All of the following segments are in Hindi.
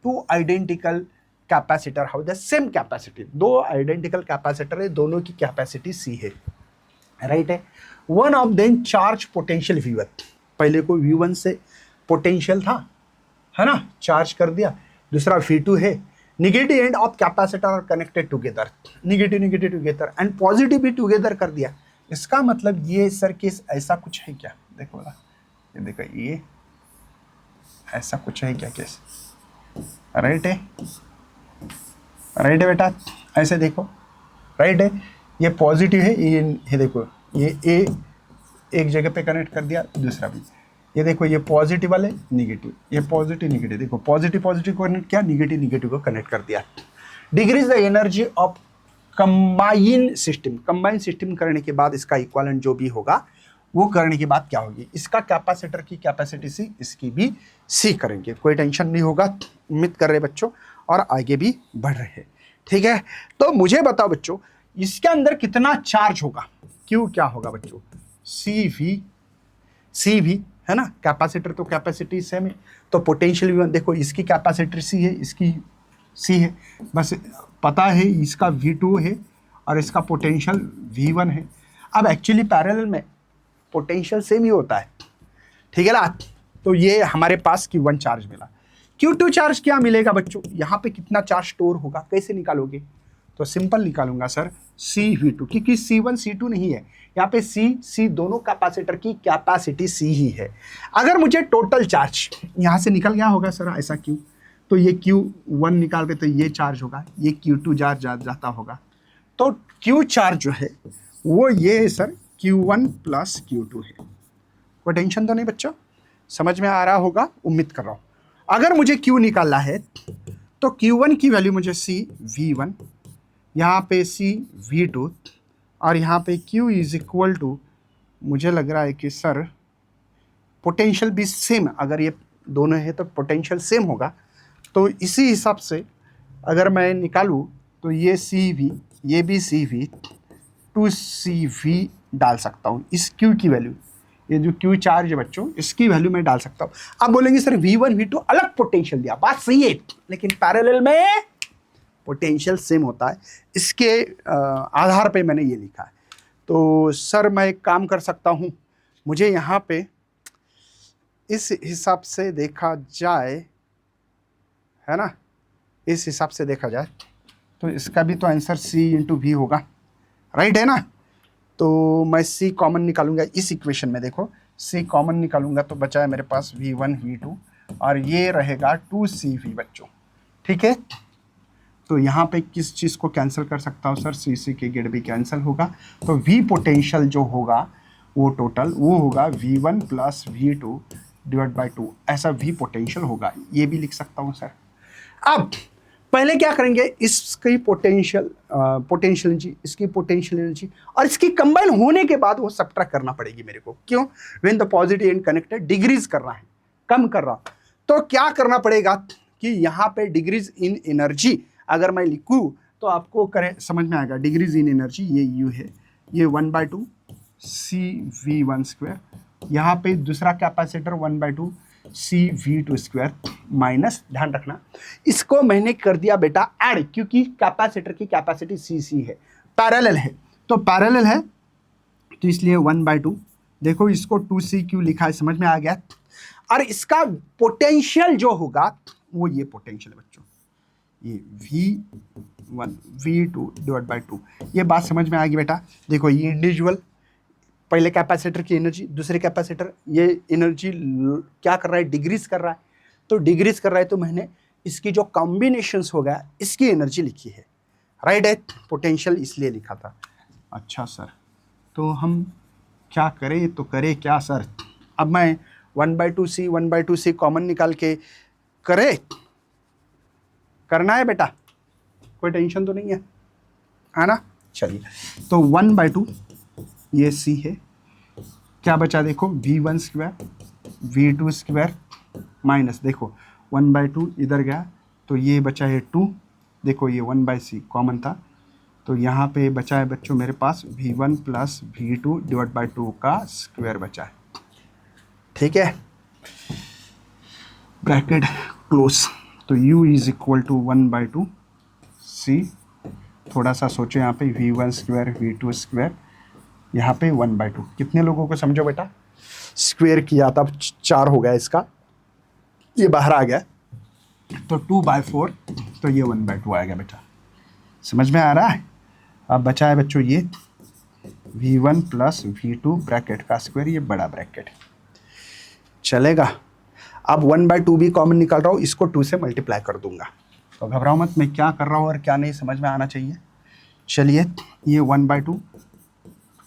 Two identical capacitor how the same capacity, दो आइडेंटिकल कैपेसिटर है, दोनों की कैपेसिटी C है, राइट है। One of them charge potential V1, पहले को V1 से पोटेंशियल था, है ना, चार्ज कर दिया, दूसरा V2 है, negative end of capacitor are connected together, negative together and positive भी टुगेदर कर दिया। इसका मतलब ये सर केस ऐसा कुछ है क्या, देखो ना, ये देखो, ये ऐसा कुछ है क्या केस, राइट है, राइट है बेटा, ऐसे देखो, राइट है, ये पॉजिटिव है, ये देखो, ये ए एक जगह पे कनेक्ट कर दिया, दूसरा भी, ये देखो, ये पॉजिटिव वाले निगेटिव, ये पॉजिटिव निगेटिव, देखो पॉजिटिव पॉजिटिव को कनेक्ट किया, निगेटिव निगेटिव को कनेक्ट कर दिया। Decrease the energy of combine system, combine system करने के बाद इसका इक्विवेलेंट जो भी होगा वो करने के बाद क्या होगी, इसका कैपेसिटर की कैपेसिटी C, इसकी भी C करेंगे, कोई टेंशन नहीं होगा, उम्मीद कर रहे बच्चों और आगे भी बढ़ रहे हैं, ठीक है। तो मुझे बताओ बच्चों, इसके अंदर कितना चार्ज होगा, Q क्या होगा बच्चों, CV है ना, कैपेसिटर तो कैपेसिटी सेम है, तो पोटेंशियल V1 देखो, इसकी कैपेसिटी C है, इसकी C है, बस पता है इसका V2 है और इसका पोटेंशियल V1 है। अब एक्चुअली पैरेलल में पोटेंशियल सेम ही होता है, ठीक है ना, तो ये हमारे पास Q1 चार्ज मिला। Q2 चार्ज क्या मिलेगा बच्चों, यहाँ पे कितना चार्ज स्टोर होगा, कैसे निकालोगे, तो सिंपल निकालूंगा सर, CV2, क्योंकि C1 C2 नहीं है, यहाँ पे C दोनों कैपेसिटर की कैपेसिटी C ही है। अगर मुझे टोटल चार्ज यहाँ से निकल गया होगा सर ऐसा क्यों, तो ये Q1 निकाल के तो ये चार्ज होगा, ये Q2 चार्ज जाता होगा, तो Q चार्ज जो है वो ये है सर Q1 प्लस Q2 है। कोई टेंशन तो नहीं बच्चों, समझ में आ रहा होगा, उम्मीद कर रहा हूँ। अगर मुझे Q निकालना है तो Q1 की वैल्यू मुझे C V1, यहाँ पे C V2 और यहाँ पे Q इज इक्वल टू, मुझे लग रहा है कि सर पोटेंशियल भी सेम, अगर ये दोनों है तो पोटेंशियल सेम होगा, तो इसी हिसाब से अगर मैं निकालूँ तो ये CV, ये भी CV, 2CV डाल सकता हूँ इस Q की वैल्यू, ये जो Q चार्ज है बच्चों, इसकी वैल्यू मैं डाल सकता हूँ। आप बोलेंगे सर V1 V2 अलग पोटेंशियल दिया, बात सही है, लेकिन पैरेलल में पोटेंशियल सेम होता है, इसके आधार पे मैंने ये लिखा है। तो सर मैं एक काम कर सकता हूँ, मुझे यहाँ पे इस हिसाब से देखा जाए, है ना, इस हिसाब से देखा जाए तो इसका भी तो आंसर C इंटू V होगा, राइट है ना। तो मैं C कॉमन निकालूंगा इस इक्वेशन में, देखो C कॉमन निकालूंगा तो बचा है मेरे पास V1 V2 और ये रहेगा 2CV बच्चों, ठीक है। तो यहाँ पे किस चीज़ को कैंसिल कर सकता हूँ सर, C के गेट भी कैंसिल होगा, तो V पोटेंशियल जो होगा वो टोटल वो होगा V1 plus V2 divide by 2, ऐसा V पोटेंशियल होगा, ये भी लिख सकता हूँ सर। अब पहले क्या करेंगे, इसकी पोटेंशियल एनर्जी, इसकी पोटेंशियल एनर्जी और इसकी कंबाइन होने के बाद वो सब्ट्रैक्ट करना पड़ेगी मेरे को, क्यों, when the positive and connected, degrees कर रहा है, कम कर रहा, तो क्या करना पड़ेगा कि यहाँ पे डिग्रीज इन एनर्जी अगर मैं लिखूँ तो आपको करे समझ में आएगा, डिग्रीज इन एनर्जी ये U है, ये 1/2 CV1 स्क्वायर, यहाँ पे दूसरा कैपेसिटर 1/2 CV2 स्क्वायर माइनस, ध्यान रखना इसको मैंने कर दिया बेटा ऐड, क्योंकि कैपेसिटर की कैपेसिटी CC है, पैरेलल है, तो पैरेलल है तो इसलिए 1/2, देखो इसको 2C क्यों लिखा है, समझ में आ गया। और इसका पोटेंशियल जो होगा वो ये पोटेंशियल है बच्चों, ये V1 V2 डिवाइड बाई 2, ये बात समझ में आ गई बेटा। देखो ये इंडिविजुअल, पहले कैपेसिटर की एनर्जी, दूसरे कैपेसिटर, ये एनर्जी क्या कर रहा है, डिग्रीज कर रहा है, तो डिग्रीज कर रहा है तो मैंने इसकी जो कॉम्बिनेशंस हो गया इसकी एनर्जी लिखी है, राइट है, पोटेंशियल इसलिए लिखा था। अच्छा सर, तो हम क्या करें, तो करें क्या सर, अब मैं 1/2C कॉमन निकाल के करे, करना है बेटा, कोई टेंशन तो नहीं है ना। चलिए, तो 1/2 ये C है, क्या बचा देखो V1 square V2 square minus, देखो 1/2 इधर गया तो ये बचा है 2, देखो ये 1/C कॉमन था, तो यहाँ पे बचा है बच्चों मेरे पास V1 plus V2 divide by 2 का स्क्वायर बचा है, ठीक है, ब्रैकेट क्लोज। तो u is equal to 1/2 c, थोड़ा सा सोचो यहाँ पे v1 स्क्वायर v2 स्क्वायर, यहाँ पे 1/2। कितने लोगों को समझो बेटा, स्क्वायर किया था 4 हो गया, इसका ये बाहर आ गया तो 2/4, तो ये 1/2 आएगा बेटा। समझ में आ रहा है? अब बचा है बच्चों ये v1 प्लस v2 ब्रैकेट का स्क्वायर, ये बड़ा ब्रैकेट चलेगा। अब 1/2 भी कॉमन निकाल रहा हूँ, इसको 2 से मल्टीप्लाई कर दूंगा। तो घबराओ मत, मैं क्या कर रहा हूँ और क्या नहीं समझ में आना चाहिए। चलिए ये 1/2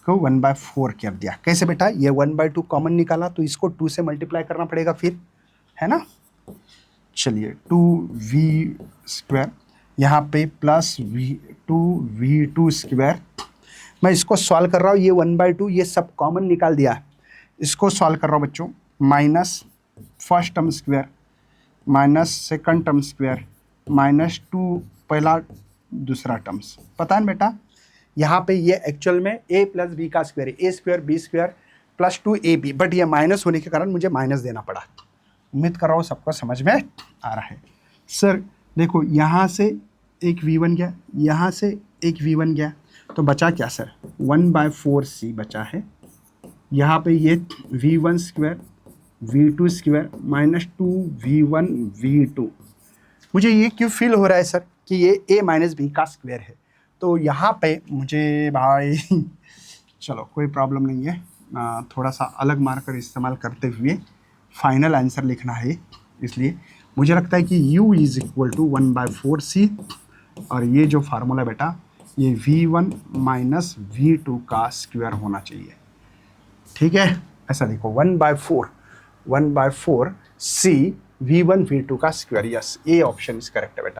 को 1/4 कर दिया। कैसे बेटा? ये 1/2 कॉमन निकाला तो इसको 2 से मल्टीप्लाई करना पड़ेगा फिर, है ना। चलिए 2v स्क्वायर, यहाँ पे प्लस v2 स्क्वायर। मैं इसको सॉल्व कर रहा हूँ, ये 1/2 ये सब कॉमन निकाल दिया, इसको सॉल्व कर रहा हूँ बच्चों। Minus first term square minus second term square minus 2 पहला दूसरा टर्म्स। पता है बेटा, यहाँ पे ये एक्चुअल में a प्लस बी का स्क्वायर है, a square B square plus 2ab, but ये माइनस होने के कारण मुझे माइनस देना पड़ा। उम्मीद कर रहा हूँ सबको समझ में आ रहा है। सर देखो, यहाँ से एक v1 गया, यहाँ से एक v1 गया, तो बचा क्या सर? 1/4c बचा है। यहाँ पे ये v1 square v2 square minus 2v1 v2। मुझे ये क्यों फील हो रहा है सर कि ये a माइनस बी का स्क्वायर है? तो यहाँ पे मुझे भाई चलो कोई प्रॉब्लम नहीं है, थोड़ा सा अलग मार्कर इस्तेमाल करते हुए फाइनल आंसर लिखना है, इसलिए मुझे लगता है कि u is equal to 1/4c, और ये जो फार्मूला बेटा ये v1 माइनस v2 का स्क्वायर होना चाहिए। ठीक है, ऐसा देखो 1/4c v1 v2 का square. Yes, A option is correct है बेटा।